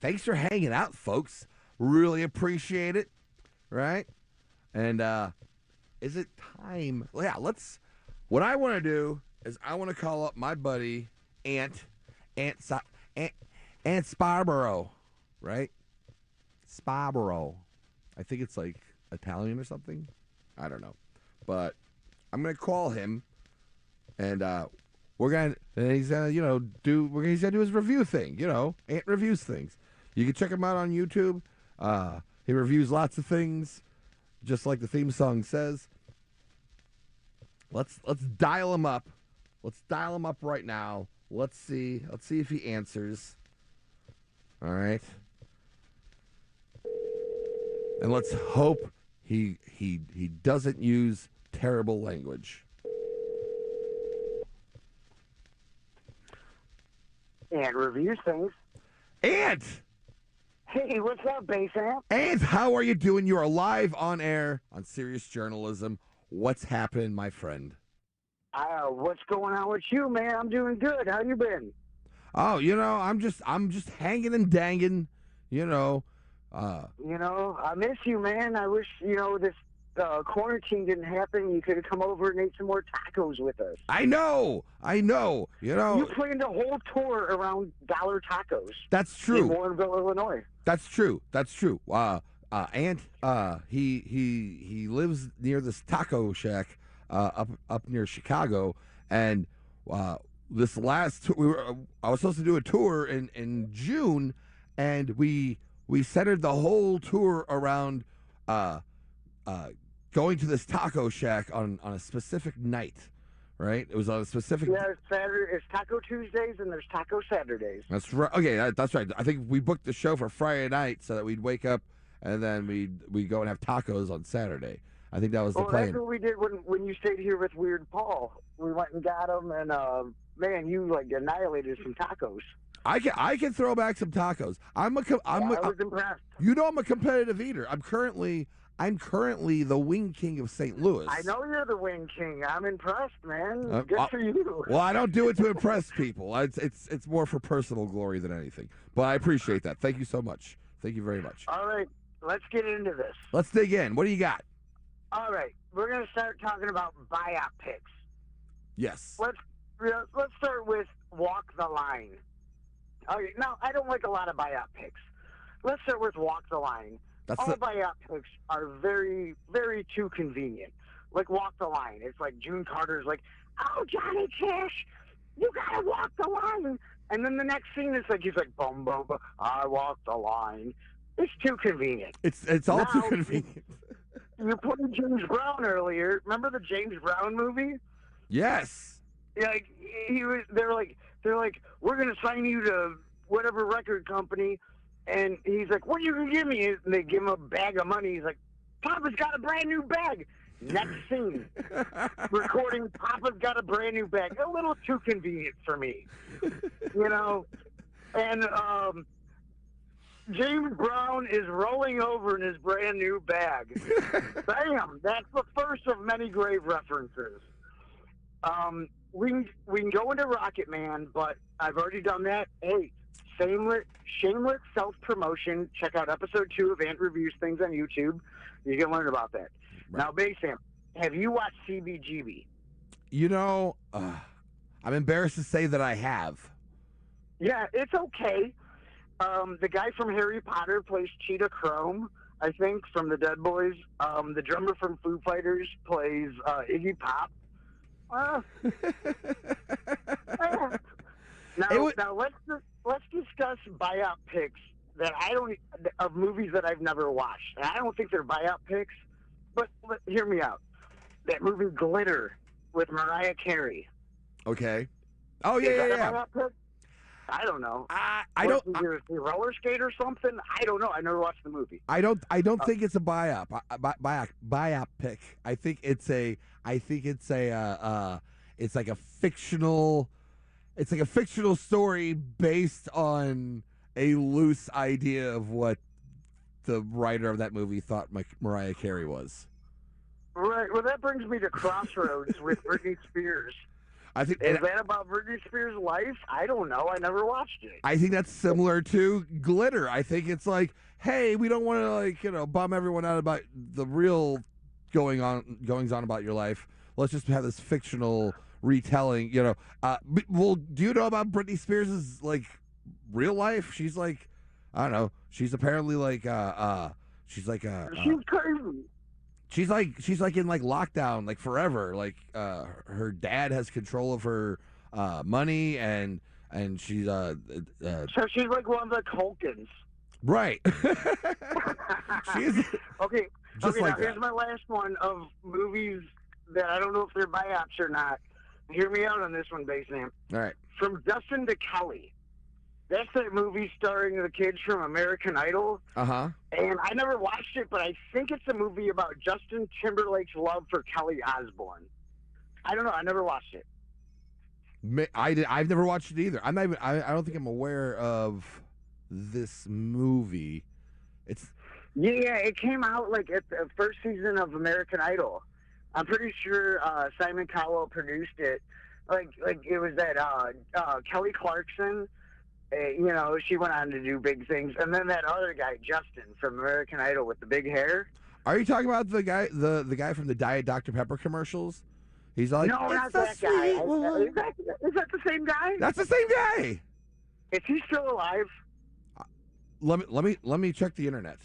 thanks for hanging out, folks. Really appreciate it. Right? And is it time? Well, yeah, let's. What I want to do is I want to call up my buddy Ant Sparborough, right? Sparborough. I think it's like Italian or something. I don't know, but I'm gonna call him, and he's gonna he's gonna do his review thing. Ant reviews things. You can check him out on YouTube. He reviews lots of things, just like the theme song says. Let's dial him up. Let's dial him up right now. Let's see if he answers. All right. And let's hope he doesn't use terrible language. And reviews things. Ant! Hey, what's up, Bass Amp? Ant, how are you doing? You are live on air on Serious Journalism. What's happening, my friend? What's going on with you, man? I'm doing good. How you been? Oh, I'm just hanging and danging, I miss you, man. I wish, this quarantine didn't happen. You could have come over and ate some more tacos with us. I know. You planned a whole tour around Dollar Tacos. That's true. In Warrenville, Illinois. That's true. Ant, he lives near this taco shack up near Chicago, and this last I was supposed to do a tour in June, and we centered the whole tour around going to this taco shack on a specific night, right? It was on a specific. Yeah, it's Saturday. It's Taco Tuesdays and there's Taco Saturdays. That's right. Okay, that's right. I think we booked the show for Friday night so that we'd wake up and then we'd go and have tacos on Saturday. I think that was the plan. That's what we did when you stayed here with Weird Paul. We went and got them, and man, you like annihilated some tacos. I can throw back some tacos. I was impressed. I'm a competitive eater. I'm currently the Wing King of St. Louis. I know you're the Wing King. I'm impressed, man. Good for you. Well, I don't do it to impress people. It's more for personal glory than anything. But I appreciate that. Thank you so much. Thank you very much. All right, let's get into this. Let's dig in. What do you got? All right, we're gonna start talking about buyout picks. Yes. Let's start with Walk the Line. Okay, now I don't like a lot of buyout picks. Let's start with Walk the Line. All buyout picks are very, very too convenient. Like Walk the Line. It's like June Carter's like, "Oh, Johnny Cash, you gotta walk the line." And then the next scene is like he's like, "Boom, boom, boom, I walk the line." It's too convenient. It's all too convenient. You played James Brown earlier. Remember the James Brown movie? Yes. Yeah, like, they're like, we're gonna sign you to whatever record company, and he's like, "What are you gonna give me?" And they give him a bag of money. He's like, "Papa's got a brand new bag." Next scene, recording "Papa's got a brand new bag." A little too convenient for me, And James Brown is rolling over in his brand new bag. Bam! That's the first of many grave references. We can go into Rocket Man, but I've already done that. Hey, shameless self-promotion. Check out episode 2 of Ant Reviews Things on YouTube. You can learn about that. Right. Now, Bass Amp, have you watched CBGB? I'm embarrassed to say that I have. Yeah, it's okay. The guy from Harry Potter plays Cheetah Chrome, I think, from the Dead Boys. The drummer from Foo Fighters plays Iggy Pop. Now let's discuss buyout picks of movies that I've never watched. And I don't think they're buyout picks, but hear me out. That movie Glitter with Mariah Carey. Okay. Oh yeah. I don't know. I don't. Roller skate or something? I don't know. I never watched the movie. I don't think it's a buyout pick. I think it's like a fictional. It's like a fictional story based on a loose idea of what the writer of that movie thought Mariah Carey was. Right. Well, that brings me to Crossroads with Britney Spears. I think Is that about Britney Spears' life? I don't know. I never watched it. I think that's similar to Glitter. I think it's like, hey, we don't want to bum everyone out about the real goings on about your life. Let's just have this fictional retelling. Well, do you know about Britney Spears' like real life? She's like, I don't know. She's apparently like she's like she's crazy. She's like in like lockdown like forever. Like her dad has control of her money and she's so she's like one of the Culkins. Right. She is. Okay. Just like now here's my last one of movies that I don't know if they're biops or not. Hear me out on this one, Bassman. All right. From Justin to Kelly. That's that movie starring the kids from American Idol. Uh-huh. And I never watched it, but I think it's a movie about Justin Timberlake's love for Kelly Osbourne. I don't know. I never watched it. I've never watched it either. I'm not even. I don't think I'm aware of this movie. Yeah, it came out like at the first season of American Idol. I'm pretty sure Simon Cowell produced it. Like it was that Kelly Clarkson. She went on to do big things, and then that other guy, Justin from American Idol, with the big hair. Are you talking about the guy, the guy from the Diet Dr Pepper commercials? He's like, no, not that guy. Is that the same guy? That's the same guy. Is he still alive? Let me check the internet.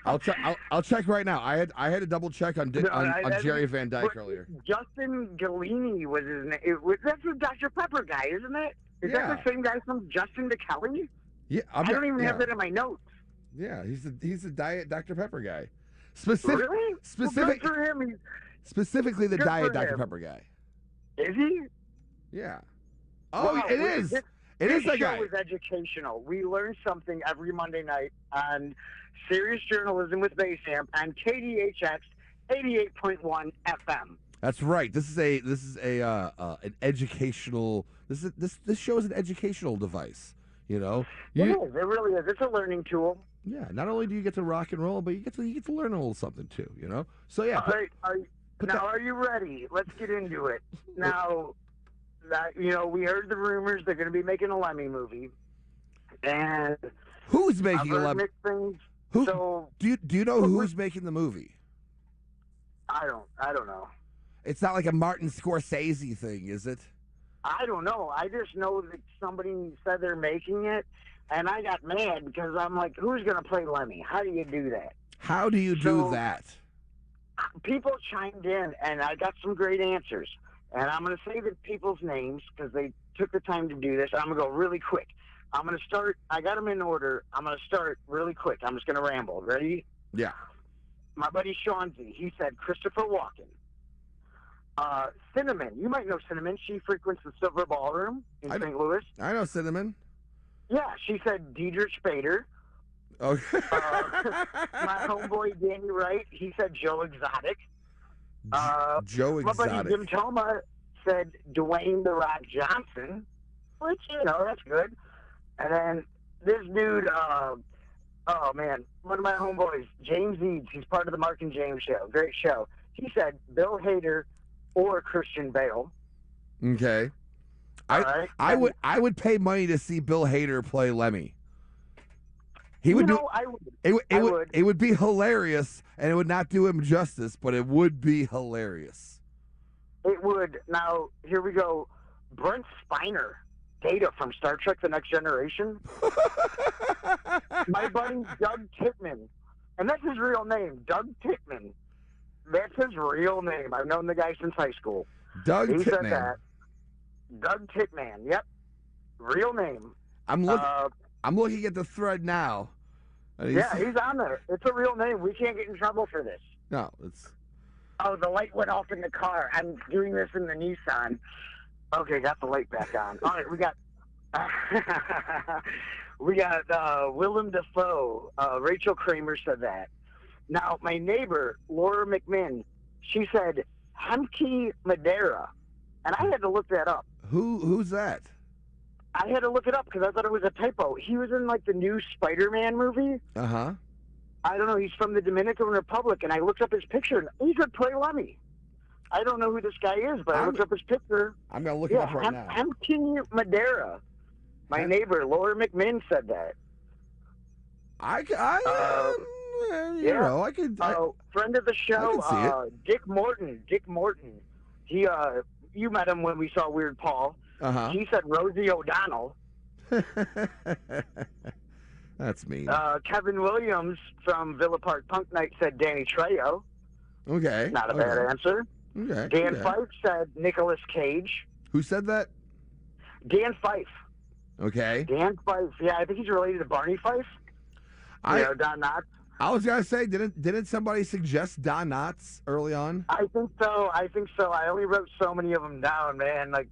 I'll check right now. I had to double check on Jerry Van Dyke earlier. Justin Galini was his name. That's the Dr Pepper guy, isn't it? Is that the same guy from Justin to Kelly? Yeah, I don't even have that in my notes. Yeah, he's the Diet Dr Pepper guy. Really? Well, good for him. Specifically the Diet Dr Pepper guy. Is he? Yeah. Oh, wow, it is. It is that guy. This show is educational. We learn something every Monday night on Serious Journalism with Basamp on KDHX 88.1 FM. That's right. This is an educational. This show is an educational device. It really is. It's a learning tool. Yeah. Not only do you get to rock and roll, but you get to learn a little something too. So yeah. Are you ready? Let's get into it now. We heard the rumors they're going to be making a Lemmy movie, and who's making a Lemmy? Do you know who's making the movie? I don't know. It's not like a Martin Scorsese thing, is it? I don't know. I just know that somebody said they're making it, and I got mad because I'm like, who's going to play Lemmy? How do you do that? How do you do that? People chimed in, and I got some great answers. And I'm going to say the people's names because they took the time to do this. I'm going to go really quick. I'm going to start. I got them in order. I'm going to start really quick. I'm just going to ramble. Ready? Yeah. My buddy Sean Z, he said Christopher Walken. Cinnamon. You might know Cinnamon. She frequents the Silver Ballroom in St. Louis. I know Cinnamon. Yeah. She said Diedrich Bader. Okay. My homeboy Danny Wright, he said Joe Exotic. Joe Exotic. My buddy Jim Toma said Dwayne The Rock Johnson, which, that's good. And then this dude, oh man, one of my homeboys, James Eads, he's part of the Mark and James show. Great show. He said Bill Hader or Christian Bale. Okay. I would pay money to see Bill Hader play Lemmy. He would I would. It would be hilarious, and it would not do him justice, but it would be hilarious. It would. Now, here we go. Brent Spiner, Data from Star Trek The Next Generation. My buddy Doug Titman, and that's his real name, Doug Titman. That's his real name. I've known the guy since high school. Doug Titman. Said that. Doug Titman, yep. Real name. I'm looking at the thread now. He's on there. It's a real name. We can't get in trouble for this. No, it's... Oh, the light went off in the car. I'm doing this in the Nissan. Okay, got the light back on. All right, we got... Willem Dafoe. Rachel Kramer said that. Now, my neighbor, Laura McMinn, she said Hemke Madera. And I had to look that up. Who's that? I had to look it up because I thought it was a typo. He was in, like, the new Spider-Man movie. Uh-huh. I don't know. He's from the Dominican Republic, and I looked up his picture, and he could play Lemmy. I don't know who this guy is, but I looked up his picture. I'm gonna look it up right now. Hampton, Madera. My neighbor Laura McMinn said that. I you know, I could. Friend of the show, Dick Morton. Dick Morton. He, you met him when we saw Weird Paul. He said Rosie O'Donnell. That's mean. Kevin Williams from Villa Park Punk Night said Danny Trejo. Okay. Not a bad answer. Okay. Dan Fife said Nicolas Cage. Who said that? Dan Fife. Okay. Dan Fife. Yeah, I think he's related to Barney Fife. You know, Don Knotts. I was gonna say, didn't somebody suggest Don Knotts early on? I think so. I only wrote so many of them down, man. Like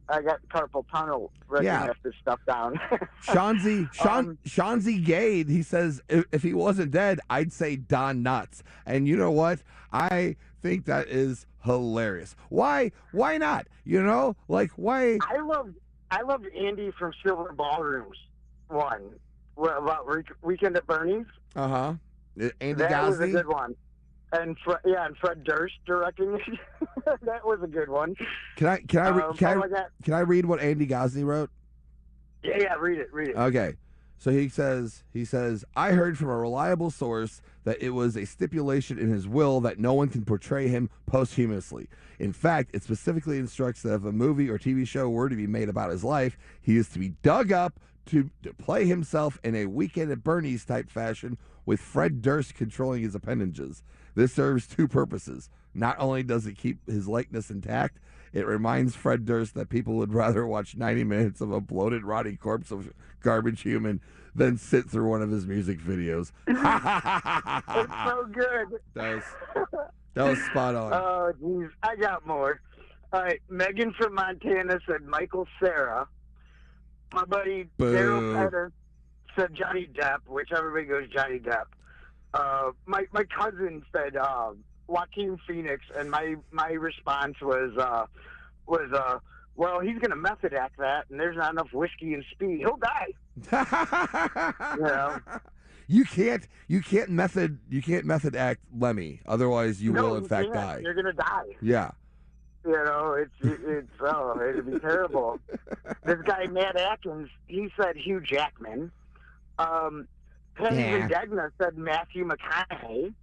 I got carpal tunnel writing half this stuff down. Shanzi Gade, he says if he wasn't dead, I'd say Don Knotts. And you know what? I think that is hilarious. Why not? You know, like why? I loved Andy from Silver Ballrooms one. About Weekend at Bernie's. Andy that Gosney. Was a good one. And Fred Durst directing it. That was a good one. Can I read what Andy Gosney wrote? Yeah, read it. Okay. So he says, I heard from a reliable source that it was a stipulation in his will that no one can portray him posthumously. In fact, it specifically instructs that if a movie or TV show were to be made about his life, he is to be dug up to play himself in a Weekend at Bernie's type fashion with Fred Durst controlling his appendages. This serves two purposes. Not only does it keep his likeness intact, it reminds Fred Durst that people would rather watch 90 minutes of a bloated, rotting corpse of garbage human than sit through one of his music videos. It's so good. That was spot on. Oh, geez. I got more. All right. Megan from Montana said Michael Cera. My buddy Daryl Pettis said Johnny Depp, which everybody goes Johnny Depp. My cousin said Joaquin Phoenix, and my response was well, he's gonna method act that, and there's not enough whiskey and speed. He'll die. You know? You can't method act Lemmy, otherwise you will in fact die. You're gonna die. Yeah. You know, it'd be terrible. This guy Matt Atkins, he said Hugh Jackman. Penny Degna said Matthew McConaughey.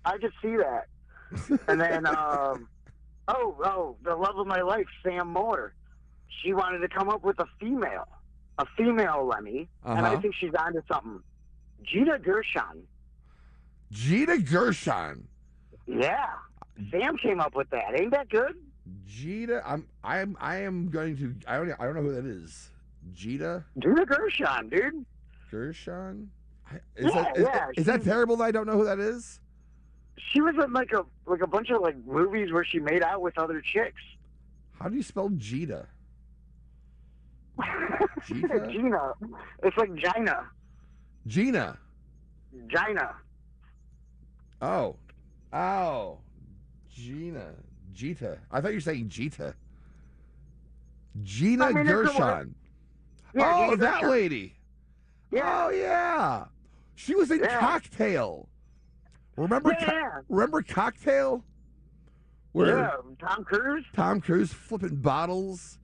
I could see that. And then, the love of my life, Sam Moore. She wanted to come up with a female Lemmy, and I think she's onto something. Gina Gershon. Gina Gershon. Yeah, Sam came up with that. Ain't that good? Gina, I am going to. I don't know who that is. Gina Gershon, dude. Gershon. Is that terrible that I don't know who that is? She was in like a bunch of like movies where she made out with other chicks. How do you spell Gina? Gina. It's like Gina. Gina. Oh. Gina. Jita. I thought you were saying Jita. Gina Gershon. Yeah, Gina that Gershon. Lady. Yeah. Oh, yeah. She was in Cocktail. Remember remember Cocktail? Where Tom Cruise flipping bottles,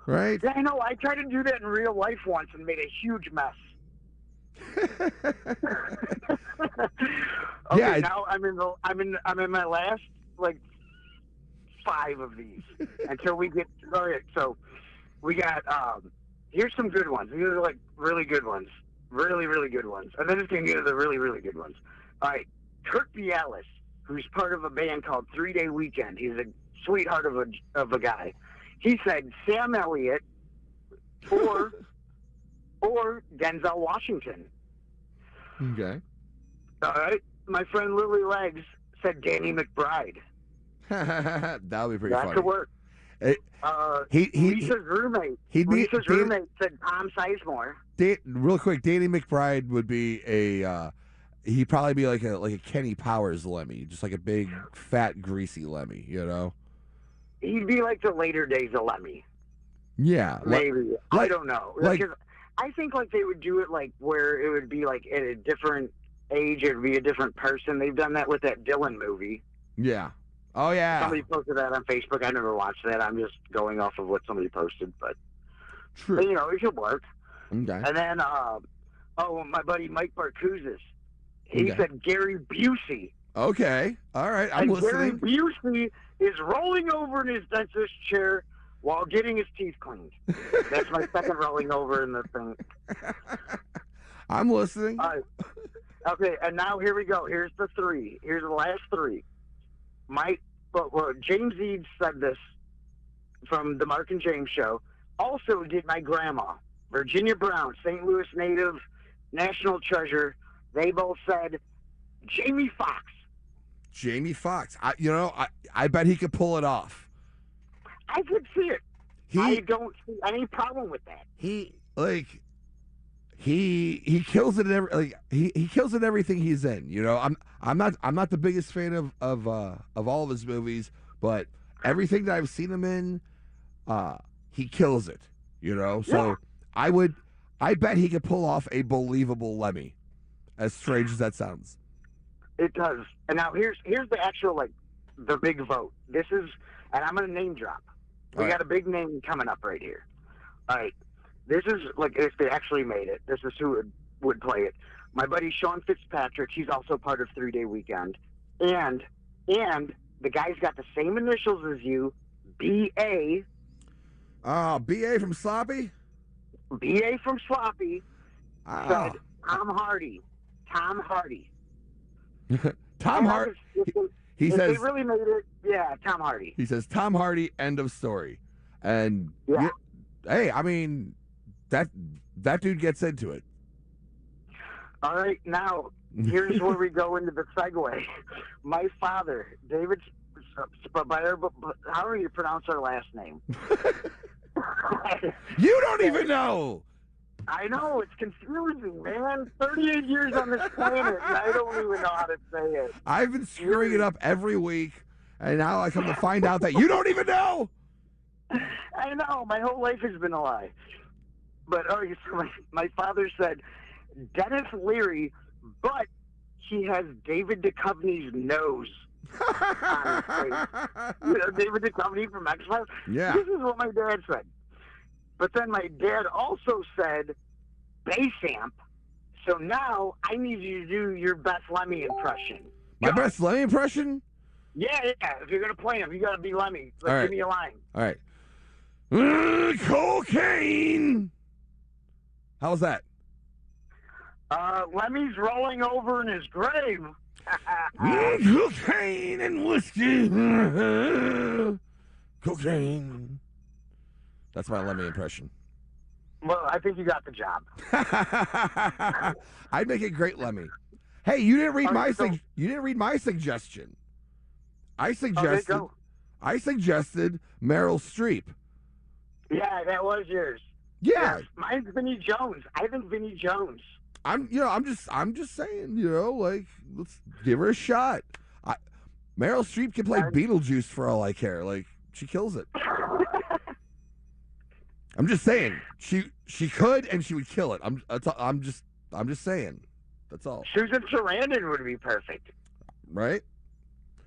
right? Yeah, I know. I tried to do that in real life once and made a huge mess. Okay, now I'm in my last like 5 of these until we get. All right, so we got. Here's some good ones. These are like really good ones, really really good ones, and then it's gonna get to the really really good ones. All right, Kurt Bialis, who's part of a band called 3 Day Weekend. He's a sweetheart of a guy. He said Sam Elliott or Denzel Washington. Okay. All right. My friend Lily Legs said Danny McBride. That would be pretty funny. That could work. Lisa's roommate. Lisa's roommate said Tom Sizemore. Real quick, Danny McBride would be he'd probably be like a Kenny Powers Lemmy, just like a big, fat, greasy Lemmy, you know? He'd be like the later days of Lemmy. Yeah. Maybe. I don't know. I think like they would do it like where it would be like at a different age, it would be a different person. They've done that with that Dylan movie. Yeah. Oh yeah. Somebody posted that on Facebook. I never watched that. I'm just going off of what somebody posted, but True. you know, it should work. Okay. And then, my buddy Mike Barkuzis, he Okay. said Gary Busey. Okay. All right. I'm listening. Gary Busey is rolling over in his dentist chair while getting his teeth cleaned. That's my second rolling over in the thing. I'm listening. Okay, and now here we go. Here's the three. Here's the last three. James Eads said this from the Mark and James show. Also did my grandma, Virginia Brown, St. Louis native, national treasure. They both said Jamie Foxx. Jamie Foxx. I bet he could pull it off. I could see it. I don't see any problem with that. He kills it in he kills it in everything he's in. You know, I'm not the biggest fan of all of his movies, but everything that I've seen him in, he kills it. You know, so yeah. I bet he could pull off a believable Lemmy, as strange as that sounds. It does. And now here's the actual the big vote. This is, and I'm gonna name drop. We got a big name coming up right here. All right. This is if they actually made it. This is who would play it. My buddy Sean Fitzpatrick. He's also part of 3 Day Weekend, and the guy's got the same initials as you, B.A. Oh, B.A. from Sloppy. B.A. from Sloppy said Tom Hardy. Tom Hardy. Tom Hardy. He says they really made it. Yeah, Tom Hardy. He says Tom Hardy. End of story. And hey, I mean, that dude gets into it. All right, now here's where we go into the segue. My father, David Spabier, how do you pronounce our last name? You don't even know. I know, it's confusing, man. 38 years on this planet, and I don't even know how to say it. I've been screwing it up every week, and now I come to find out that you don't even know. I know, my whole life has been a lie. But so my father said Dennis Leary, but he has David Duchovny's nose on his face. You know, David Duchovny from X-Files? Yeah. This is what my dad said. But then my dad also said Basamp. So now I need you to do your best Lemmy impression. My best Lemmy impression? Yeah. If you're going to play him, you got to be Lemmy. Give me a line. All right. Cocaine. How was that? Lemmy's rolling over in his grave. Cocaine and whiskey. Cocaine. That's my Lemmy impression. Well, I think you got the job. I'd make a great Lemmy. Hey, you didn't read you didn't read my suggestion. I suggested Meryl Streep. Yeah, that was yours. Yeah. Yes, mine's Vinnie Jones. I think Vinnie Jones. I'm just saying, let's give her a shot. Meryl Streep can play Beetlejuice for all I care. She kills it. I'm just saying, she could and she would kill it. I'm just saying, that's all. Susan Sarandon would be perfect, right?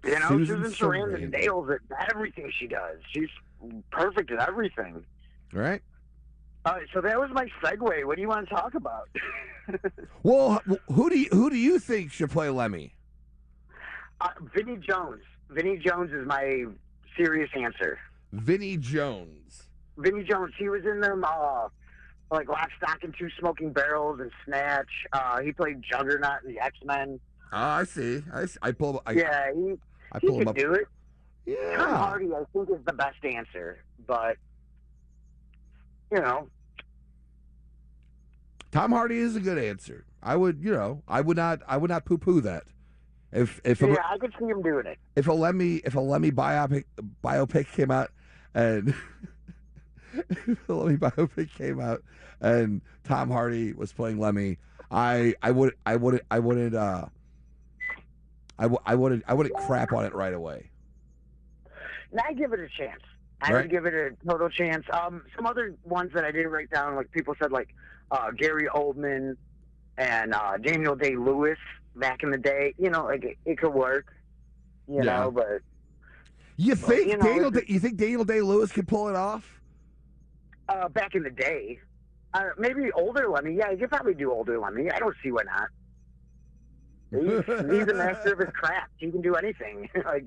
You know, Susan Sarandon nails it. Everything she does, she's perfect at everything. Right. All right, so that was my segue. What do you want to talk about? Well, who do you think should play Lemmy? Vinnie Jones. Vinnie Jones is my serious answer. Vinnie Jones. Vinnie Jones. He was in them, Lock, Stock, and Two Smoking Barrels and Snatch. He played Juggernaut in the X-Men. Oh, I see. I pull. He pull him can up. do it. Yeah. Tom Hardy, I think, is the best answer, but you know, Tom Hardy is a good answer. I would not poo-poo that. I could see him doing it. If a Lemmy biopic came out, and if a Lemmy biopic came out, and Tom Hardy was playing Lemmy, I wouldn't crap on it right away. And I give it a chance. I would give it a total chance. Some other ones that I didn't write down, like people said, Gary Oldman and Daniel Day-Lewis back in the day. You know, it could work. You know, but You think You know, You think Daniel Day-Lewis can pull it off? back in the day, maybe older Lemmy. Yeah, you could probably do older Lemmy. I don't see why not. He's a master of his craft. He can do anything. Like,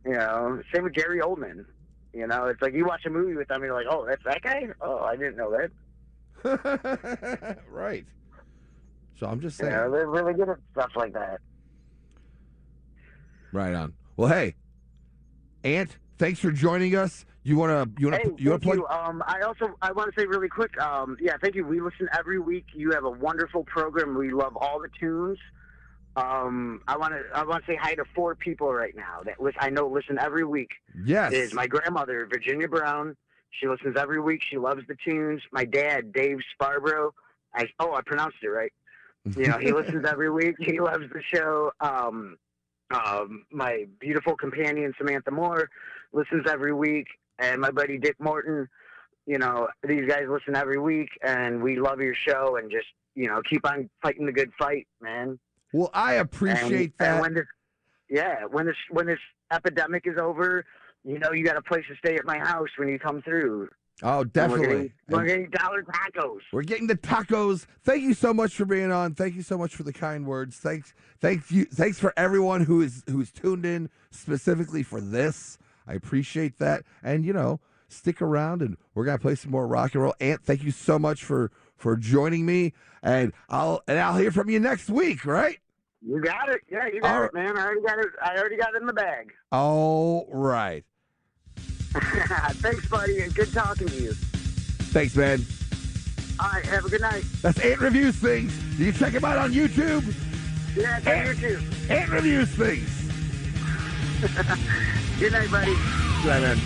you know, same with Gary Oldman. You know, it's like you watch a movie with them, and you're like, oh, that's that guy? Oh, I didn't know that. Right. So I'm just saying. You know, they're really good at stuff like that. Right on. Well, hey, Ant, thanks for joining us. You wanna plug? You. I want to say really quick. Yeah, thank you. We listen every week. You have a wonderful program. We love all the tunes. I want to say hi to 4 people right now that I know listen every week. Yes. Is my grandmother, Virginia Brown. She listens every week. She loves the tunes. My dad, Dave Sparborough. I pronounced it right. You know, he listens every week. He loves the show. My beautiful companion, Samantha Moore, listens every week. And my buddy, Dick Morton, you know, these guys listen every week. And we love your show. And just, you know, keep on fighting the good fight, man. Well, I appreciate that. And when this epidemic is over, you know, you got a place to stay at my house when you come through. Oh, definitely. We're getting $1 tacos. We're getting the tacos. Thank you so much for being on. Thank you so much for the kind words. Thanks for everyone who's tuned in specifically for this. I appreciate that. And, you know, stick around and we're going to play some more rock and roll. Ant, thank you so much for joining me. And I'll hear from you next week, right? You got it. Yeah, you got it, man. I already got it in the bag. All right. Thanks, buddy, and good talking to you. Thanks, man. All right, have a good night. That's Ant Reviews Things. You can check him out on YouTube. Yeah, it's on YouTube. Ant Reviews Things. Good night, buddy. Good night, man.